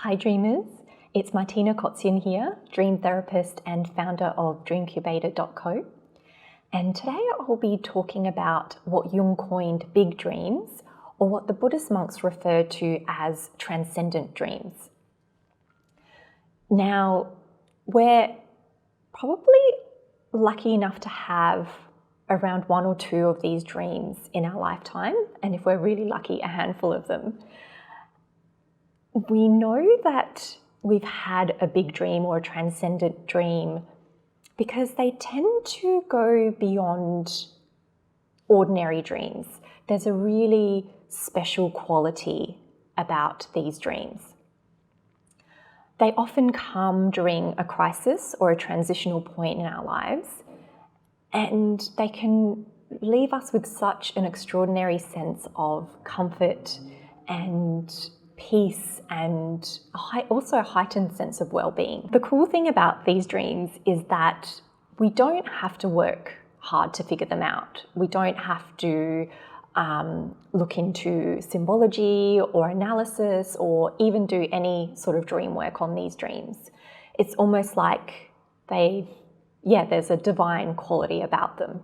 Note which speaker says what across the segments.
Speaker 1: Hi dreamers, it's Martina Kotzian here, dream therapist and founder of dreamcubator.co. And today I'll be talking about what Jung coined big dreams, or what the Buddhist monks refer to as transcendent dreams. Now, we're probably lucky enough to have around one or two of these dreams in our lifetime, and if we're really lucky, a handful of them. We know that we've had a big dream or a transcendent dream because they tend to go beyond ordinary dreams. There's a really special quality about these dreams. They often come during a crisis or a transitional point in our lives, and they can leave us with such an extraordinary sense of comfort and peace, and also a heightened sense of well-being. The cool thing about these dreams is that we don't have to work hard to figure them out. We don't have to look into symbology or analysis or even do any sort of dream work on these dreams. It's almost like there's a divine quality about them.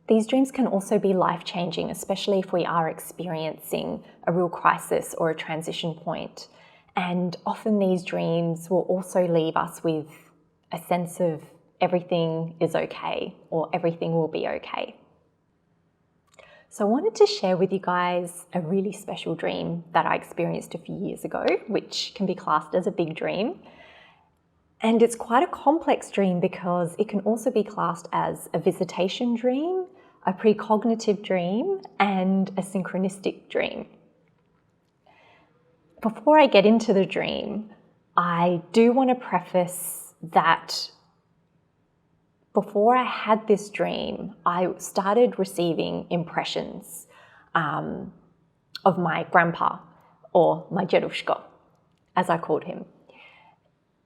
Speaker 1: These dreams can also be life-changing, especially if we are experiencing a real crisis or a transition point. And often these dreams will also leave us with a sense of everything is okay, or everything will be okay. So I wanted to share with you guys a really special dream that I experienced a few years ago, which can be classed as a big dream. And it's quite a complex dream because it can also be classed as a visitation dream, a precognitive dream, and a synchronistic dream. Before I get into the dream, I do want to preface that before I had this dream, I started receiving impressions of my grandpa, or my dedushko, as I called him.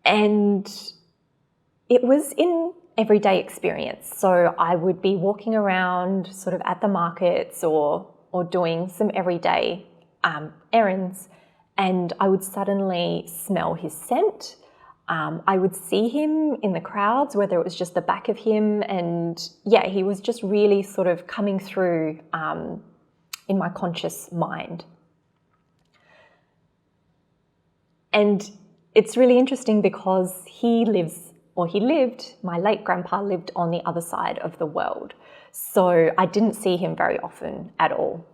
Speaker 1: And it was in everyday experience. So I would be walking around sort of at the markets or doing some everyday errands, and I would suddenly smell his scent. I would see him in the crowds, whether it was just the back of him, and he was just really sort of coming through in my conscious mind. And it's really interesting because my late grandpa lived on the other side of the world. So I didn't see him very often at all.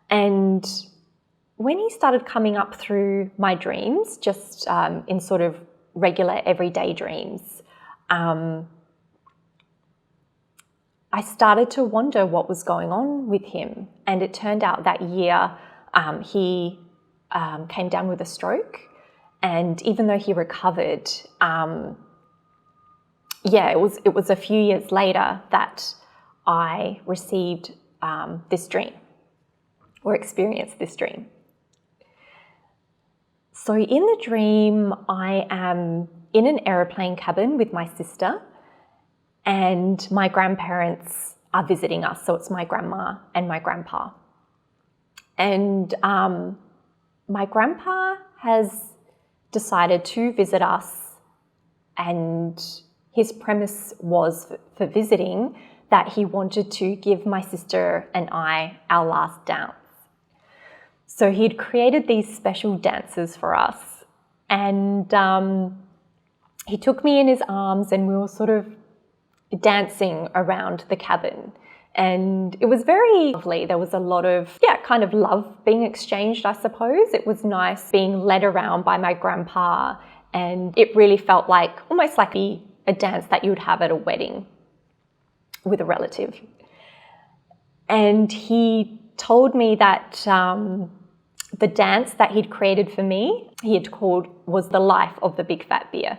Speaker 1: And when he started coming up through my dreams, just in sort of regular everyday dreams, I started to wonder what was going on with him. And it turned out that year he came down with a stroke. And even though he recovered, it was a few years later that I received this dream, or experienced this dream. So in the dream, I am in an aeroplane cabin with my sister, and my grandparents are visiting us. So it's my grandma and my grandpa. And my grandpa has decided to visit us, and his premise was for visiting that he wanted to give my sister and I our last dance. So he'd created these special dances for us, and he took me in his arms and we were sort of dancing around the cabin. And it was very lovely. There was a lot of, kind of love being exchanged, I suppose. It was nice being led around by my grandpa, and it really felt like almost like a dance that you would have at a wedding with a relative. And he told me that the dance that he'd created for me, he had called, was the life of the big fat beer.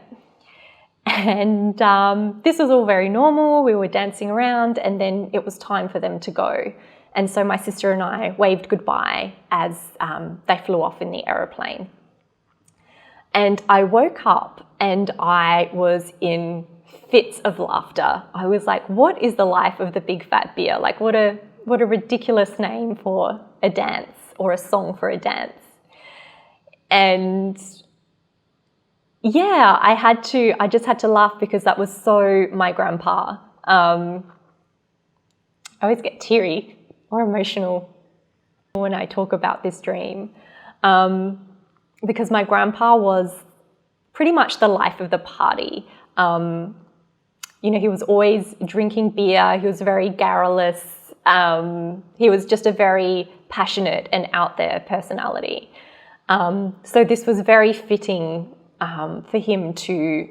Speaker 1: And this was all very normal. We were dancing around, and then it was time for them to go. And so my sister and I waved goodbye as they flew off in the aeroplane. And I woke up and I was in fits of laughter. I was like, what is the life of the big fat beer? Like, what a ridiculous name for a dance, or a song for a dance. And yeah, I just had to laugh because that was so my grandpa. I always get teary or emotional when I talk about this dream, because my grandpa was pretty much the life of the party. You know, he was always drinking beer. He was very garrulous. He was just a very passionate and out there personality. So this was very fitting for him to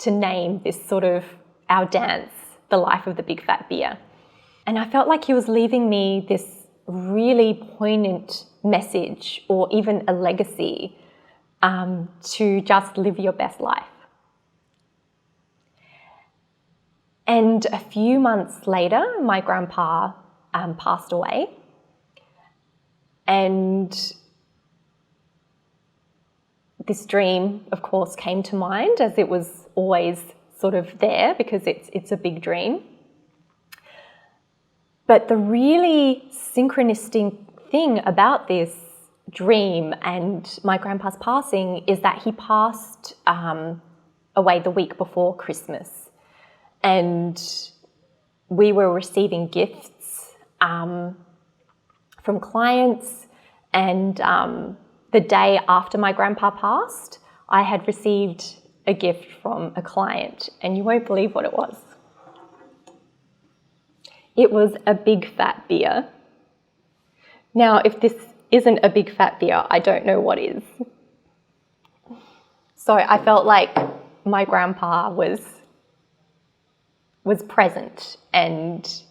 Speaker 1: name this sort of our dance, the life of the big fat beer. And I felt like he was leaving me this really poignant message, or even a legacy, to just live your best life. And a few months later, my grandpa passed away. And this dream, of course, came to mind, as it was always sort of there because it's a big dream. But the really synchronistic thing about this dream and my grandpa's passing is that he passed away the week before Christmas. And we were receiving gifts from clients, and the day after my grandpa passed, I had received a gift from a client, and you won't believe what it was. It was a big fat beer. Now, if this isn't a big fat beer, I don't know what is. So I felt like my grandpa was present, and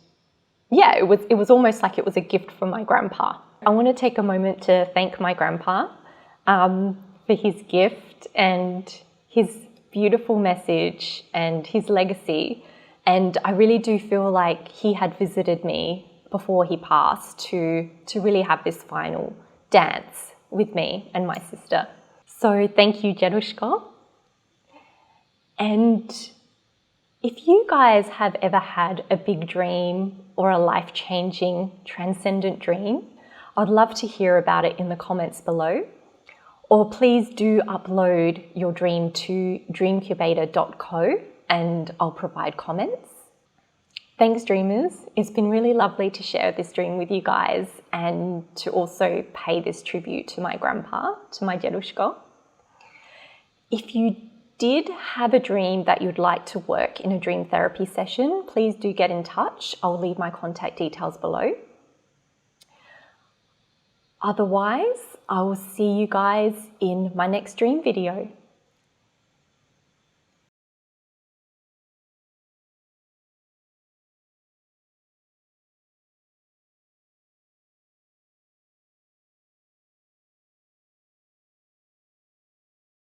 Speaker 1: yeah, it was almost like it was a gift from my grandpa. I want to take a moment to thank my grandpa for his gift and his beautiful message and his legacy. And I really do feel like he had visited me before he passed to really have this final dance with me and my sister. So thank you, Jerushka. And if you guys have ever had a big dream or a life-changing transcendent dream, I'd love to hear about it in the comments below. Or please do upload your dream to dreamcubator.co and I'll provide comments. Thanks, dreamers. It's been really lovely to share this dream with you guys and to also pay this tribute to my grandpa, to my Jerushka. If you did have a dream that you'd like to work in a dream therapy session, please do get in touch. I'll leave my contact details below. Otherwise, I will see you guys in my next dream video.